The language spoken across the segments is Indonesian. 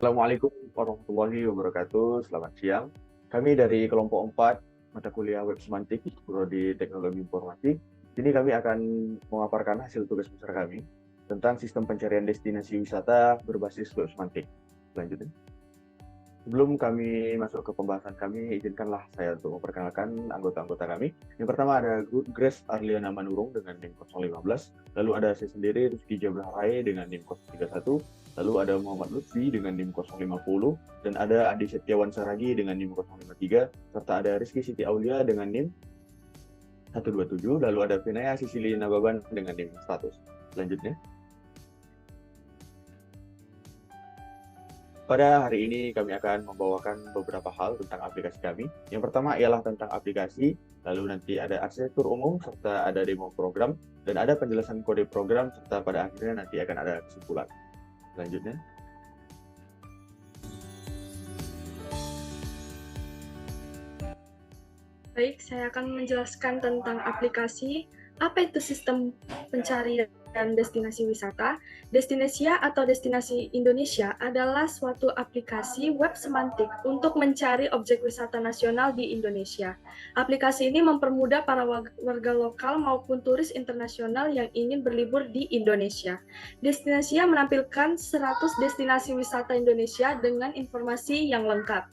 Assalamualaikum warahmatullahi wabarakatuh. Selamat siang. Kami dari kelompok 4 mata kuliah Web Semantik, Prodi Teknologi Informatik. Ini kami akan memaparkan hasil tugas besar kami tentang sistem pencarian destinasi wisata berbasis Web Semantik. Selanjutnya. Sebelum kami masuk ke pembahasan kami, izinkanlah saya untuk memperkenalkan anggota-anggota kami. Yang pertama ada Grace Arliana Manurung dengan NIM 015, lalu ada saya sendiri Rizky Jabraharai dengan NIM 031, lalu ada Muhammad Lutfi dengan NIM 050, dan ada Adi Setiawan Saragi dengan NIM 053, serta ada Rizky Siti Aulia dengan NIM 127, lalu ada Vinaya Sisili Nababan dengan NIM 100. Selanjutnya. Pada hari ini kami akan membawakan beberapa hal tentang aplikasi kami. Yang pertama ialah tentang aplikasi, lalu nanti ada arsitektur umum, serta ada demo program, dan ada penjelasan kode program, serta pada akhirnya nanti akan ada kesimpulan. Selanjutnya. Baik, saya akan menjelaskan tentang aplikasi. Apa itu sistem pencarian destinasi wisata? Destinasia atau Destinasi Indonesia adalah suatu aplikasi web semantik untuk mencari objek wisata nasional di Indonesia. Aplikasi ini mempermudah para warga lokal maupun turis internasional yang ingin berlibur di Indonesia. Destinasia menampilkan 100 destinasi wisata Indonesia dengan informasi yang lengkap.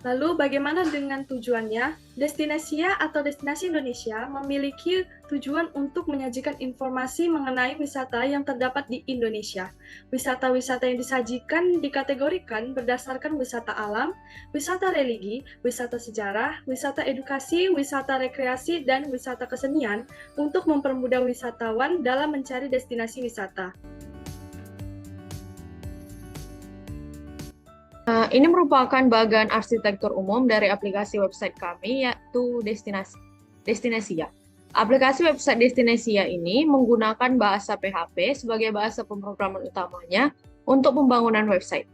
Lalu bagaimana dengan tujuannya? Destinasia atau Destinasi Indonesia memiliki tujuan untuk menyajikan informasi mengenai wisata yang terdapat di Indonesia. Wisata-wisata yang disajikan dikategorikan berdasarkan wisata alam, wisata religi, wisata sejarah, wisata edukasi, wisata rekreasi, dan wisata kesenian untuk mempermudah wisatawan dalam mencari destinasi wisata. Ini merupakan bagian arsitektur umum dari aplikasi website kami, yaitu Destinasia. Aplikasi website Destinasia ini menggunakan bahasa PHP sebagai bahasa pemrograman utamanya untuk pembangunan website.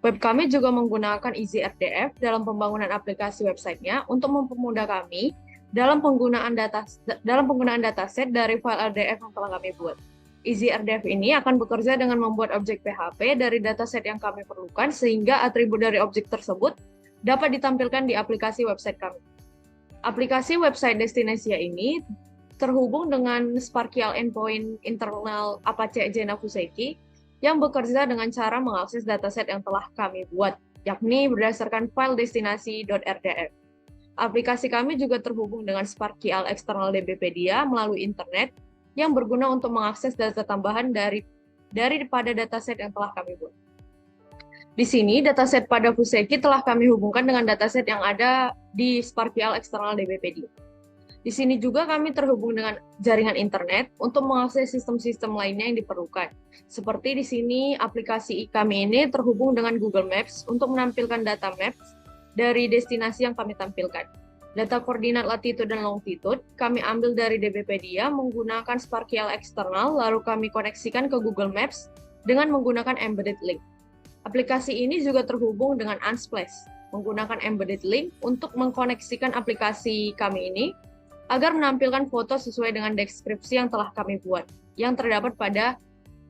Web kami juga menggunakan EasyRDF dalam pembangunan aplikasi websitenya untuk mempermudah kami dalam penggunaan dataset dari file RDF yang telah kami buat. EasyRDF ini akan bekerja dengan membuat objek PHP dari dataset yang kami perlukan sehingga atribut dari objek tersebut dapat ditampilkan di aplikasi website kami. Aplikasi website Destinasia ini terhubung dengan Sparkial Endpoint internal Apache Agena Fuseki yang bekerja dengan cara mengakses dataset yang telah kami buat, yakni berdasarkan file destinasi.rdf. Aplikasi kami juga terhubung dengan Sparkial External DBpedia melalui internet yang berguna untuk mengakses data tambahan daripada dataset yang telah kami buat. Di sini, dataset pada Fuseki telah kami hubungkan dengan dataset yang ada di Sparkial External DBpedia. Di sini juga kami terhubung dengan jaringan internet untuk mengakses sistem-sistem lainnya yang diperlukan. Seperti di sini, aplikasi kami ini terhubung dengan Google Maps untuk menampilkan data maps dari destinasi yang kami tampilkan. Data koordinat latitude dan longitude kami ambil dari DBpedia menggunakan Sparkial eksternal, lalu kami koneksikan ke Google Maps dengan menggunakan embedded link. Aplikasi ini juga terhubung dengan Unsplash, menggunakan embedded link untuk mengkoneksikan aplikasi kami ini agar menampilkan foto sesuai dengan deskripsi yang telah kami buat, yang terdapat pada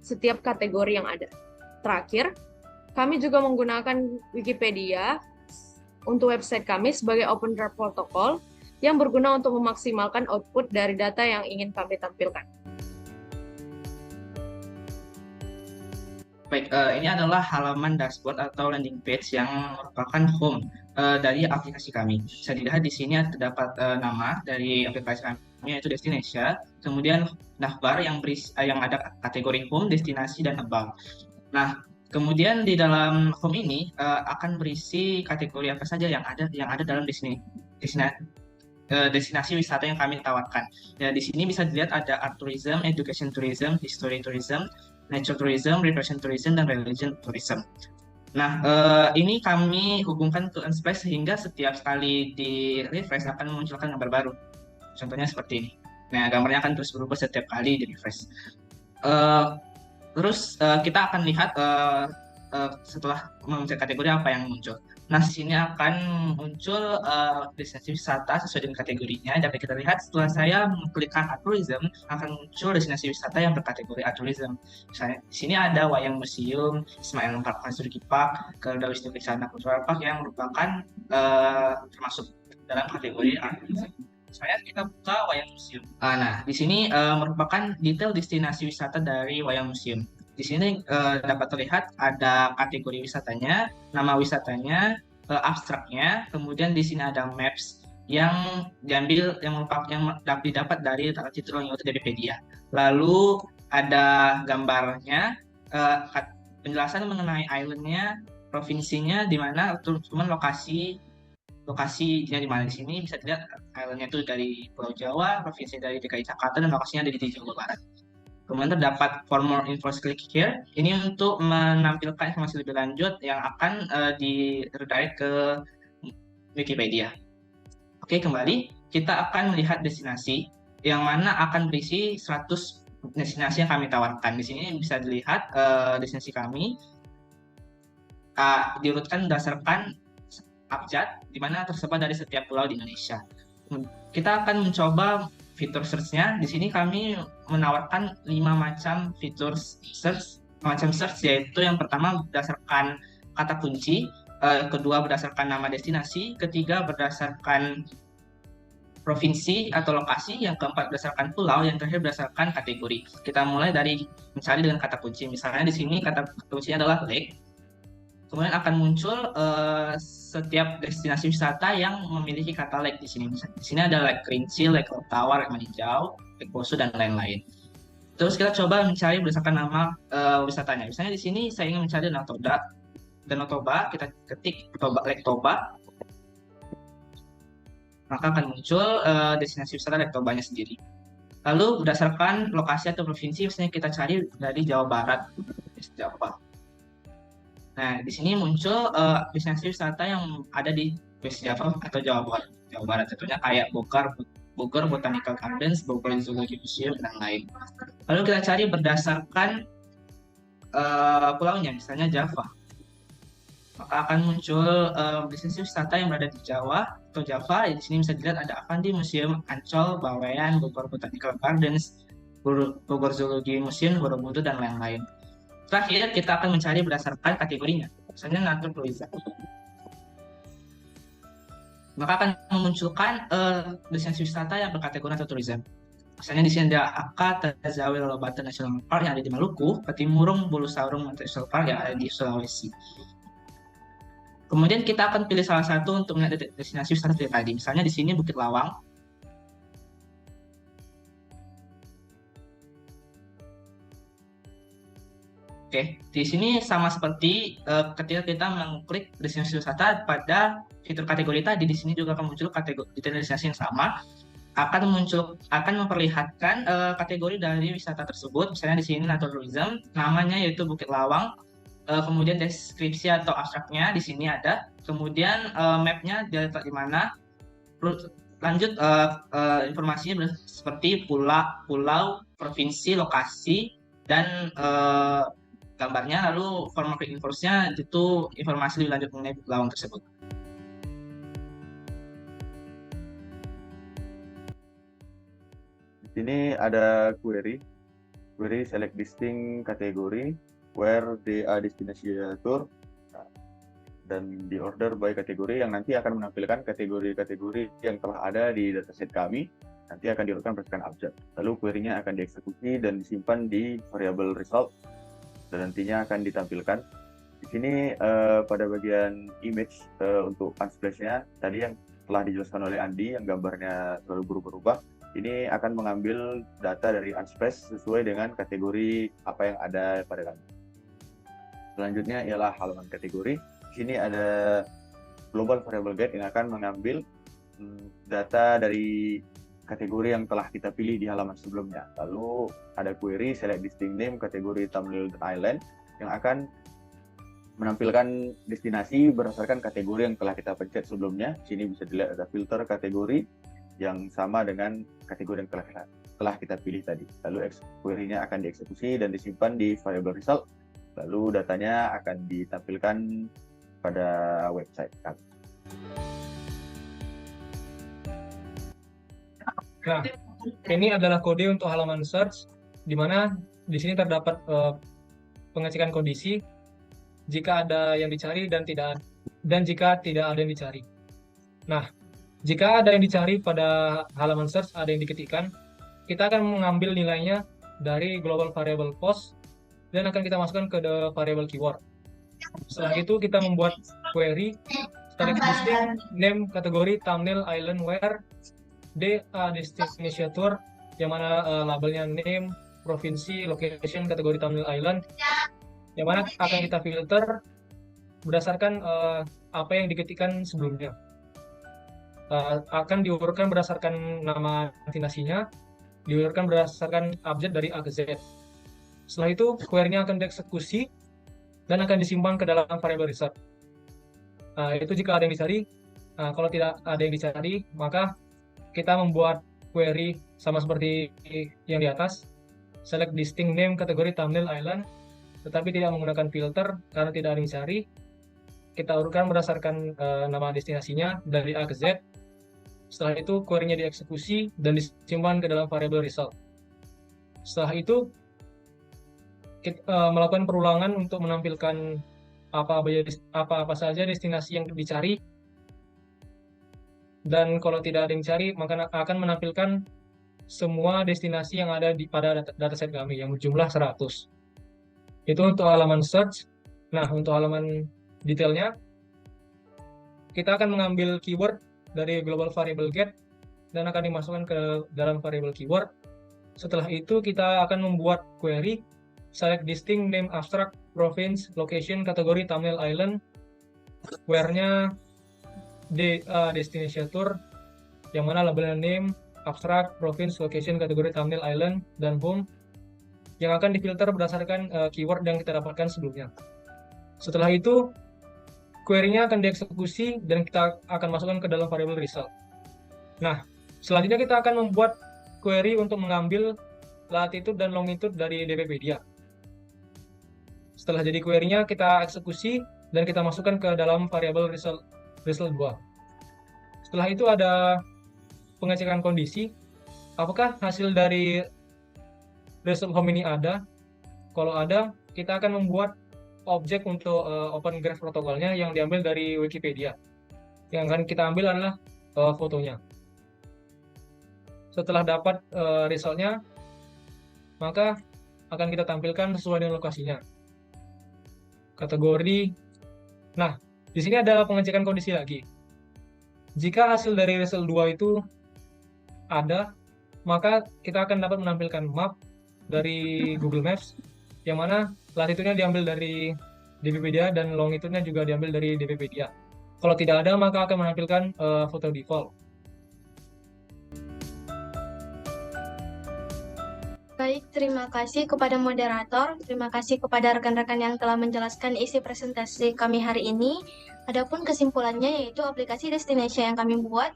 setiap kategori yang ada. Terakhir, kami juga menggunakan Wikipedia untuk website kami sebagai open draft protokol yang berguna untuk memaksimalkan output dari data yang ingin kami tampilkan. Baik, ini adalah halaman dashboard atau landing page yang merupakan home dari aplikasi kami. Bisa dilihat di sini terdapat nama dari aplikasi kami, yaitu Destinasia, kemudian navbar yang ada kategori home, destinasi, dan about. Nah, kemudian di dalam home ini akan berisi kategori apa saja yang ada dalam destinasi wisata yang kami tawarkan. Ya, di sini bisa dilihat ada art tourism, education tourism, history tourism, nature tourism, recreation tourism, dan religion tourism. Nah, ini kami hubungkan ke Unsplash sehingga setiap kali di refresh akan memunculkan gambar baru. Contohnya seperti ini. Nah, gambarnya akan terus berubah setiap kali di refresh. Terus kita akan lihat setelah mencari kategori apa yang muncul. Nah, di sini akan muncul destinasi wisata sesuai dengan kategorinya. Dapat kita lihat setelah saya mengklikkan art tourism, akan muncul destinasi wisata yang berkategori art tourism. Misalnya, di sini ada Wayang Museum, Ismail Park Surgi Park, Garuda Wisnu Kencana Cultural Park yang merupakan termasuk dalam kategori art tourism. Saya kita buka Wayang Museum. Nah, di sini merupakan detail destinasi wisata dari Wayang Museum. Di sini dapat terlihat ada kategori wisatanya, nama wisatanya, abstraknya, kemudian di sini ada maps yang diambil yang didapat dari titel yang dari Wikipedia. Lalu ada gambarnya, penjelasan mengenai islandnya, provinsinya di mana, teman lokasinya di mana. Di sini bisa dilihat islandnya itu dari Pulau Jawa, provinsi dari DKI Jakarta, dan lokasinya ada di Jawa Barat. Kemudian terdapat for more info, click here. Ini untuk menampilkan informasi lebih lanjut yang akan di-redirect ke Wikipedia. Oke, kembali kita akan melihat destinasi yang mana akan berisi 100 destinasi yang kami tawarkan. Di sini bisa dilihat destinasi kami diurutkan berdasarkan abjad, di mana tersebar dari setiap pulau di Indonesia. Kita akan mencoba fitur search-nya. Di sini kami menawarkan 5 macam fitur search, yaitu yang pertama berdasarkan kata kunci, kedua berdasarkan nama destinasi, ketiga berdasarkan provinsi atau lokasi, yang keempat berdasarkan pulau, yang terakhir berdasarkan kategori. Kita mulai dari mencari dengan kata kunci. Misalnya di sini kata kuncinya adalah lake. Kemudian akan muncul setiap destinasi wisata yang memiliki kata lake di sini. Di sini ada Lake Kerinci, Lake Tawar, Lake Manijau, Lake Poso, dan lain-lain. Terus kita coba mencari berdasarkan nama wisatanya. Misalnya di sini saya ingin mencari Danau Toba, kita ketik Lake Toba, maka akan muncul destinasi wisata Lake Tobanya sendiri. Lalu berdasarkan lokasi atau provinsi, misalnya kita cari dari Jawa Barat, Jawa. Nah, di sini muncul destinasi wisata yang ada di West Java atau Jawa Barat. Contohnya kayak Bogor Botanical Gardens, Bogor Zoology Museum, dan lain. Lalu kita cari berdasarkan pulaunya, misalnya Java. Maka akan muncul destinasi wisata yang berada di Jawa atau Java. Di sini bisa dilihat ada Avandi Museum, Ancol, Bawean, Bogor Botanical Gardens, Bogor Zoology Museum, Borobudur, dan lain-lain. Terakhir, kita akan mencari berdasarkan kategorinya, misalnya natur tourism. Maka akan memunculkan destinasi wisata yang berkategori natur tourism. Misalnya di sini ada Aka Tazawil Lobata National Park yang ada di Maluku, Patimurung Bulu Saurung National Park yang ada di Sulawesi. Kemudian kita akan pilih salah satu untuk melihat destinasi wisata tadi. Misalnya di sini Bukit Lawang. Oke, di sini sama seperti ketika kita mengklik destinasi wisata pada fitur kategori tadi, di sini juga akan muncul kategori destinasi yang sama, akan memperlihatkan kategori dari wisata tersebut. Misalnya di sini natur tourism, namanya yaitu Bukit Lawang, kemudian deskripsi atau abstraknya di sini ada, kemudian mapnya diletak di mana, lanjut informasinya seperti pulau, provinsi, lokasi, dan gambarnya, lalu form klik info-nya itu informasi lebih lanjut mengenai Bukit Lawang tersebut. Di sini ada query select distinct kategori where they are destination tour, dan di order by kategori, yang nanti akan menampilkan kategori-kategori yang telah ada di dataset kami, nanti akan diurutkan berdasarkan abjad. Lalu query-nya akan dieksekusi dan disimpan di variable result, dan nantinya akan ditampilkan. Di sini pada bagian image untuk unsplash-nya tadi yang telah dijelaskan oleh Andi, yang gambarnya selalu berubah-ubah, ini akan mengambil data dari unsplash sesuai dengan kategori apa yang ada pada kami. Selanjutnya ialah halaman kategori. Di sini ada global variable guide yang akan mengambil data dari kategori yang telah kita pilih di halaman sebelumnya. Lalu ada query select distinct name kategori thumbnail dan island yang akan menampilkan destinasi berdasarkan kategori yang telah kita pencet sebelumnya. Sini bisa dilihat ada filter kategori yang sama dengan kategori yang telah kita pilih tadi. Lalu query-nya akan dieksekusi dan disimpan di variable result. Lalu datanya akan ditampilkan pada website kami. Nah, ini adalah kode untuk halaman search, di mana di sini terdapat pengecekan kondisi jika ada yang dicari dan jika tidak ada yang dicari. Nah, jika ada yang dicari pada halaman search, ada yang diketikkan, kita akan mengambil nilainya dari global variable post dan akan kita masukkan ke variable keyword. Setelah itu kita membuat query static listing name kategori thumbnail island where destination tour, yang mana labelnya name, provinsi, location, kategori thumbnail island, yang mana akan kita filter berdasarkan apa yang diketikkan sebelumnya. Akan diurutkan berdasarkan nama destinasinya, diurutkan berdasarkan abjad dari A ke Z. Setelah itu, query-nya akan dieksekusi dan akan disimpan ke dalam variable result. Itu jika ada yang dicari. Kalau tidak ada yang dicari, maka kita membuat query sama seperti yang di atas. Select distinct name kategori thumbnail island, tetapi tidak menggunakan filter karena tidak ada yang dicari. Kita urutkan berdasarkan nama destinasinya dari A ke Z. Setelah itu, query-nya dieksekusi dan disimpan ke dalam variable result. Setelah itu, kita melakukan perulangan untuk menampilkan apa saja destinasi yang dicari. Dan kalau tidak ada yang dicari, maka akan menampilkan semua destinasi yang ada pada dataset kami, yang berjumlah 100. Itu untuk halaman search. Nah, untuk halaman detailnya, kita akan mengambil keyword dari global variable get dan akan dimasukkan ke dalam variable keyword. Setelah itu, kita akan membuat query select distinct name abstract province location kategori thumbnail island where-nya destination tour, yang mana labelnya name, abstract, province, location, kategori thumbnail island, dan home, yang akan difilter berdasarkan keyword yang kita dapatkan sebelumnya. Setelah itu, query-nya akan dieksekusi dan kita akan masukkan ke dalam variable result. Nah, selanjutnya kita akan membuat query untuk mengambil latitude dan longitude dari DPpedia. Setelah jadi query-nya, kita eksekusi dan kita masukkan ke dalam variable result 2. Setelah itu ada pengecekan kondisi, apakah hasil dari result home ini ada. Kalau ada, kita akan membuat objek untuk Open Graph protokolnya yang diambil dari Wikipedia. Yang akan kita ambil adalah fotonya. Setelah dapat resultnya, maka akan kita tampilkan sesuai dengan lokasinya. Kategori. Nah, di sini ada pengecekan kondisi lagi. Jika hasil dari result 2 itu ada, maka kita akan dapat menampilkan map dari Google Maps, yang mana latitude-nya diambil dari DPpedia dan longitude-nya juga diambil dari DPpedia. Kalau tidak ada, maka akan menampilkan foto default. Baik, terima kasih kepada moderator, terima kasih kepada rekan-rekan yang telah menjelaskan isi presentasi kami hari ini. Adapun kesimpulannya yaitu aplikasi Destinesia yang kami buat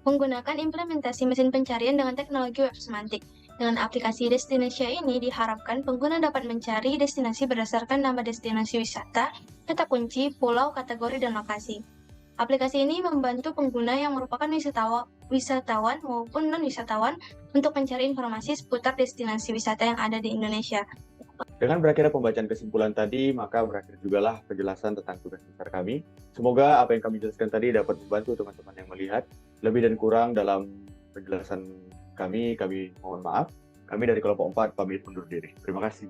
menggunakan implementasi mesin pencarian dengan teknologi web semantik. Dengan aplikasi Destinesia ini diharapkan pengguna dapat mencari destinasi berdasarkan nama destinasi wisata, kata kunci, pulau, kategori, dan lokasi. Aplikasi ini membantu pengguna yang merupakan wisatawan maupun non-wisatawan untuk mencari informasi seputar destinasi wisata yang ada di Indonesia. Dengan berakhirnya pembacaan kesimpulan tadi, maka berakhir jugalah penjelasan tentang tugas besar kami. Semoga apa yang kami jelaskan tadi dapat membantu teman-teman yang melihat. Lebih dan kurang dalam penjelasan kami mohon maaf. Kami dari kelompok 4 pamit undur diri. Terima kasih.